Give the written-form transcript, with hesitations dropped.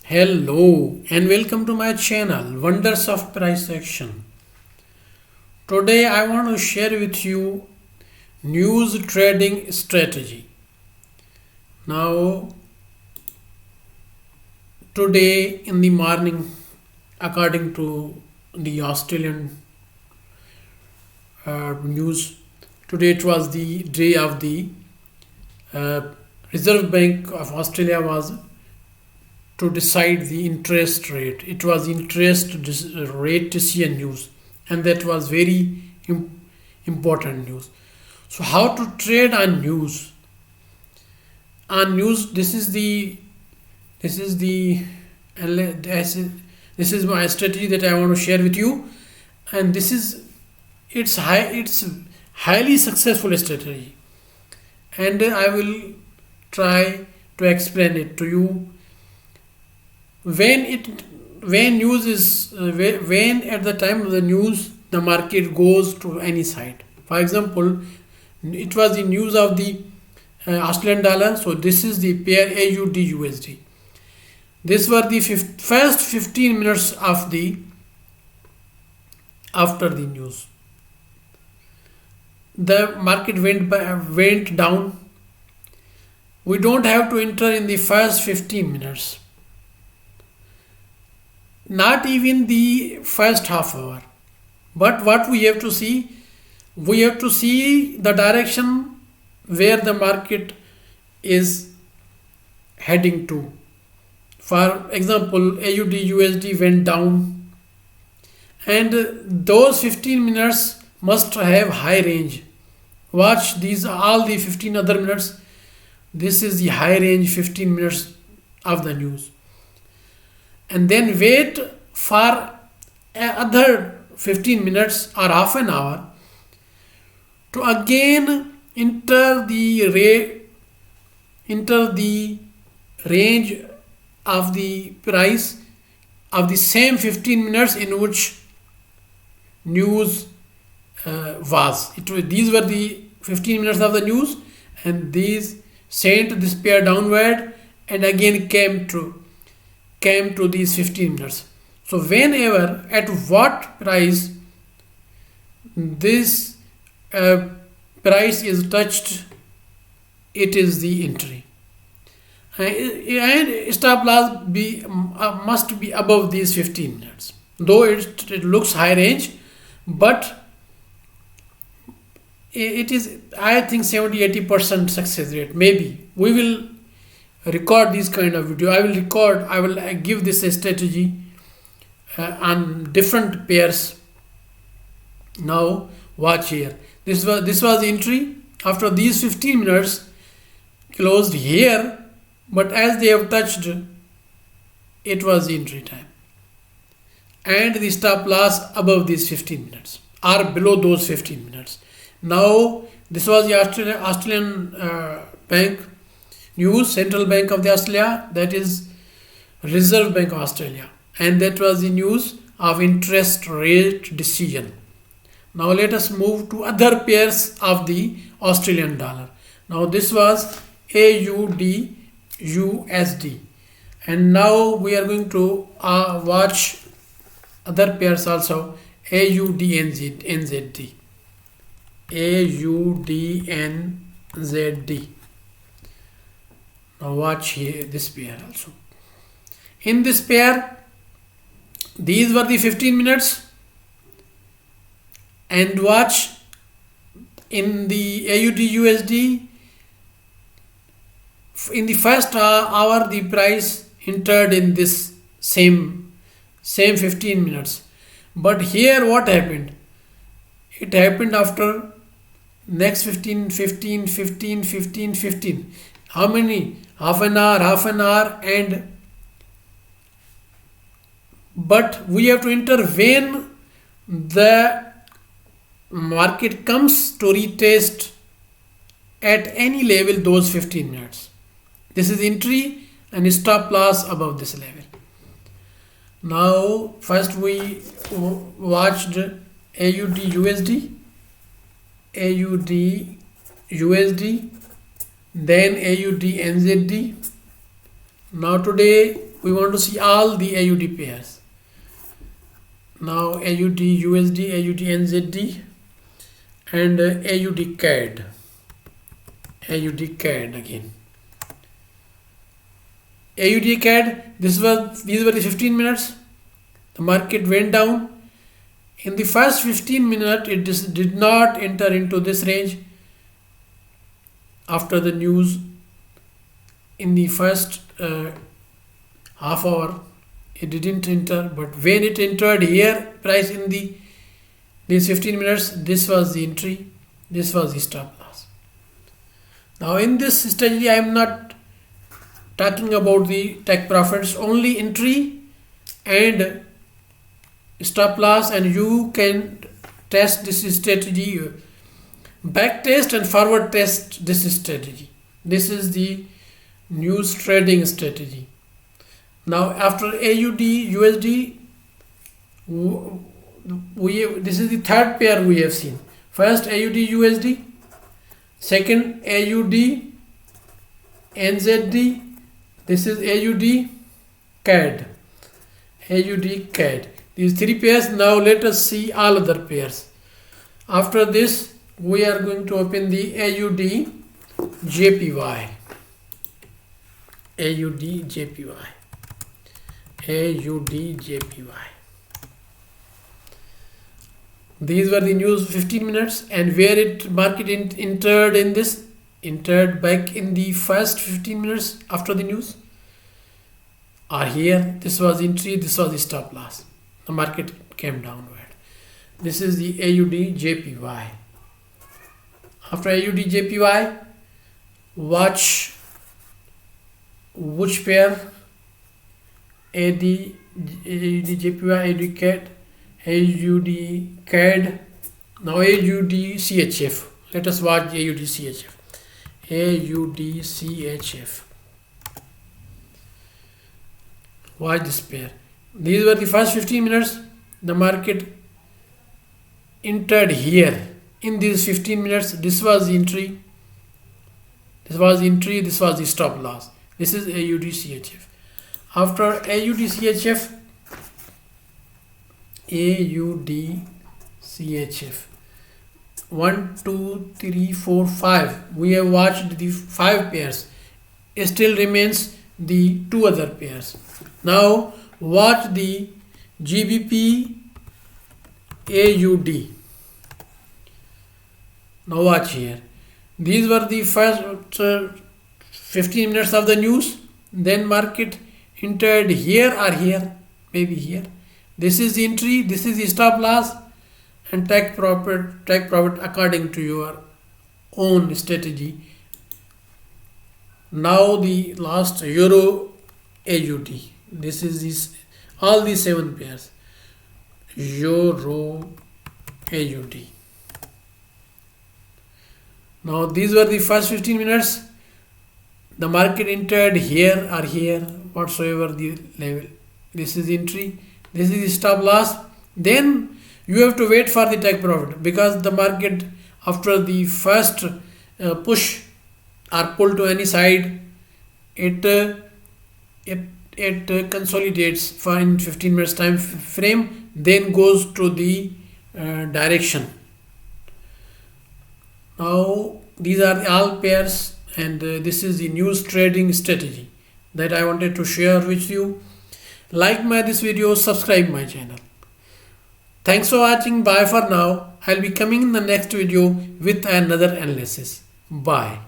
Hello and welcome to my channel Wonders of Price Action. Today I want to share with you news trading strategy. Now today in the morning, according to the Australian news, today it was the day of the Reserve Bank of Australia was to decide the interest rate. It was interest rate decision news, and that was very important news. So, how to trade on news? On news, this is my strategy that I want to share with you, and it's highly successful strategy, and I will try to explain it to you when news is when at the time of the news the market goes to any side. For example, it was the news of the Australian dollar. So this is the pair AUD USD. This were the first 15 minutes of the after the news. The market went down. We don't have to enter in the first 15 minutes, not even the first half hour. But what we have to see the direction where the market is heading to. For example, AUD USD went down, and those 15 minutes must have high range. Watch these all the 15 other minutes. This is the high range 15 minutes of the news, and then wait for other 15 minutes or half an hour to again enter the range of the price of the same 15 minutes in which news these were the 15 minutes of the news, and these sent this pair downward and again came to these 15 minutes. So whenever at what price this price is touched, it is the entry, and stop loss must be above these 15 minutes. Though it looks high range, but it is, I think, 70-80% success rate. Maybe we will record this kind of video. I will give this strategy on different pairs. Now watch here. This was the entry after these 15 minutes, closed here, but as they have touched, it was the entry time, and the stop loss above these 15 minutes or below those 15 minutes. Now this was the Australian bank news, Central Bank of the Australia, that is Reserve Bank of Australia, and that was the news of interest rate decision. Now let us move to other pairs of the Australian dollar. Now this was AUD USD, and now we are going to watch other pairs also. AUD NZD, AUD NZD. Now watch here this pair also. In this pair, these were the 15 minutes, and watch in the AUD USD, in the first hour the price entered in this same 15 minutes. But here what happened? It happened after next 15. How many? Half an hour, and but we have to enter when the market comes to retest at any level those 15 minutes. This is entry and stop loss above this level. Now first we watched AUD USD, then AUD NZD. Now today we want to see all the AUD pairs. Now AUD USD, AUD NZD, and AUD CAD. AUD CAD again. AUD CAD, these were the 15 minutes. The market went down. In the first 15 minutes, it did not enter into this range. After the news, in the first half hour, it didn't enter. But when it entered here, price in these 15 minutes, this was the entry, this was the stop loss. Now in this strategy, I am not talking about the take profits, only entry and stop loss, and you can test this strategy, back test and forward test this strategy. This is the news trading strategy. Now after AUD USD, this is the third pair we have seen. First AUD USD, second AUD NZD, this is AUD CAD. AUD CAD. These three pairs. Now let us see all other pairs. After this, we are going to open the AUD JPY. AUD JPY. AUD JPY. These were the news 15 minutes, and where it market entered back in the first 15 minutes after the news are here. This was entry, this was the stop loss. The market came downward. This is the AUD JPY. After AUD JPY, watch which pair? AUD JPY, AUD CAD, AUD CAD. Now AUD CHF. Let us watch AUD CHF. AUD CHF. Watch this pair. These were the first 15 minutes. The market entered here. In these 15 minutes, this was the entry. This was the entry. This was the stop loss. This is AUD CHF. After AUD CHF, AUD CHF. 1, 2, 3, 4, 5. We have watched the 5 pairs. It still remains the 2 other pairs. Now watch the GBP AUD. Now watch here. These were the first 15 minutes of the news. Then market entered here or here, maybe here. This is the entry, this is the stop loss, and take profit according to your own strategy. Now the last Euro AUD. This is all these 7 pairs. Euro AUD. Now these were the first 15 minutes. The market entered here or here, whatsoever the level. This is entry, this is the stop loss. Then you have to wait for the take profit, because the market, after the first push or pull to any side, it consolidates for in 15 minutes time frame, then goes to the direction. Now these are all pairs, and this is the news trading strategy that I wanted to share with you. Like this video, subscribe my channel. Thanks for watching. Bye for now. I'll be coming in the next video with another analysis. Bye.